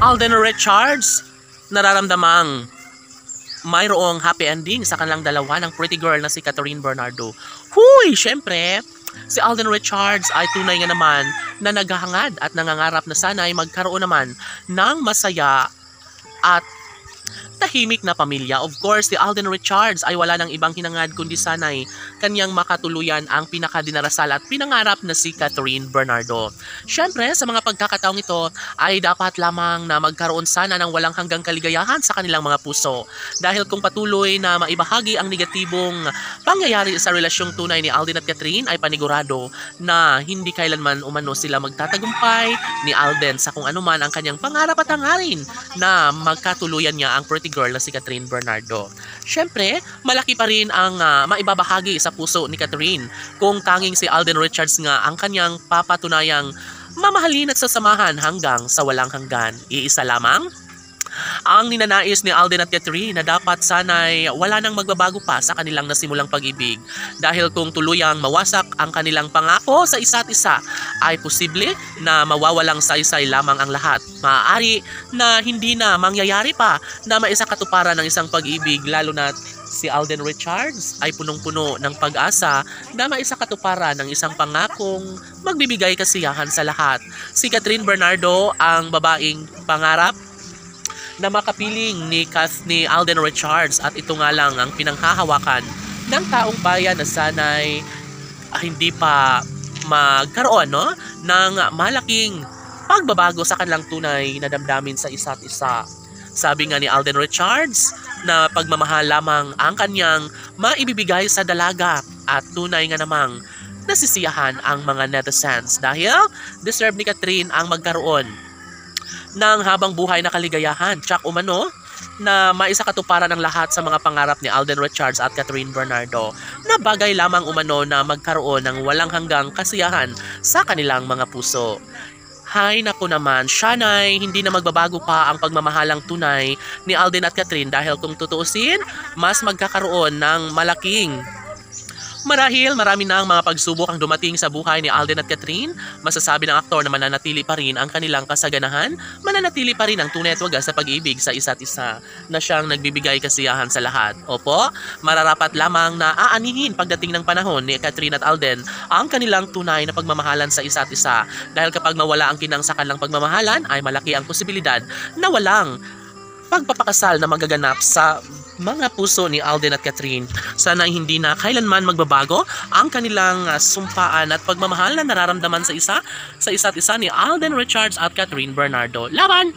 Alden Richards, nararamdamang mayroong happy ending sa kanilang dalawa ng pretty girl na si Catherine Bernardo. Huy! Syempre, si Alden Richards ay tunay nga naman na naghahangad at nangangarap na sana ay magkaroon naman ng masaya at tahimik na pamilya. Of course, si Alden Richards ay wala nang ibang hinangad kundi sana'y kanyang makatuluyan ang pinakadinarasal at pinangarap na si Catherine Bernardo. Syempre, sa mga pagkakataong ito ay dapat lamang na magkaroon sana ng walang hanggang kaligayahan sa kanilang mga puso. Dahil kung patuloy na maibahagi ang negatibong pangyayari sa relasyong tunay ni Alden at Catherine ay panigurado na hindi kailanman umano sila magtatagumpay ni Alden sa kung anuman ang kanyang pangarap at hangarin na magkatuluyan niya ang pretty girl na si Catherine Bernardo. Syempre, malaki pa rin ang maibabahagi sa puso ni Catherine kung tanging si Alden Richards nga ang kanyang papatunayang mamahalin at sasamahan hanggang sa walang hanggan. Iisa lamang ang ninanais ni Alden at Catherine na dapat sana'y wala nang magbabago pa sa kanilang nasimulang pag-ibig. Dahil kung tuluyang mawasak ang kanilang pangako sa isa't isa, ay posible na mawawalang saysay lamang ang lahat. Maaari na hindi na mangyayari pa na maisakatuparan ng isang pag-ibig, lalo na si Alden Richards ay punong-puno ng pag-asa na maisakatuparan ng isang pangakong magbibigay kasiyahan sa lahat. Si Catherine Bernardo ang babaeng pangarap na makapiling ni Alden Richards at ito nga lang ang pinanghahawakan ng taong bayan na sana'y hindi pa magkaroon ng malaking pagbabago sa kanilang tunay na damdamin sa isa't isa. Sabi nga ni Alden Richards na pagmamahal lamang ang kanyang maibibigay sa dalaga at tunay nga namang nasisiyahan ang mga netizens dahil deserve ni Catherine ang magkaroon ng habang buhay na kaligayahan, tsak umano na maisakatuparan ng lahat sa mga pangarap ni Alden Richards at Catherine Bernardo na bagay lamang umano na magkaroon ng walang hanggang kasiyahan sa kanilang mga puso. Hay naku naman, sana'y hindi na magbabago pa ang pagmamahalang tunay ni Alden at Catherine dahil kung tutuusin, mas magkakaroon ng malaking marahil marami na ang mga pagsubok ang dumating sa buhay ni Alden at Catherine. Masasabi ng aktor na mananatili pa rin ang kanilang kasaganahan, mananatili pa rin ang tunay at wagas sa pag-ibig sa isa't isa na siyang nagbibigay kasiyahan sa lahat. Opo, mararapat lamang na aanihin pagdating ng panahon ni Catherine at Alden ang kanilang tunay na pagmamahalan sa isa't isa dahil kapag nawala ang kinang sa kanilang pagmamahalan ay malaki ang posibilidad na walang pagpapakasal na magaganap sa mga puso ni Alden at Catherine. Sana hindi na kailanman magbabago ang kanilang sumpaan at pagmamahal na nararamdaman sa isa't isa ni Alden Richards at Catherine Bernardo. Laban!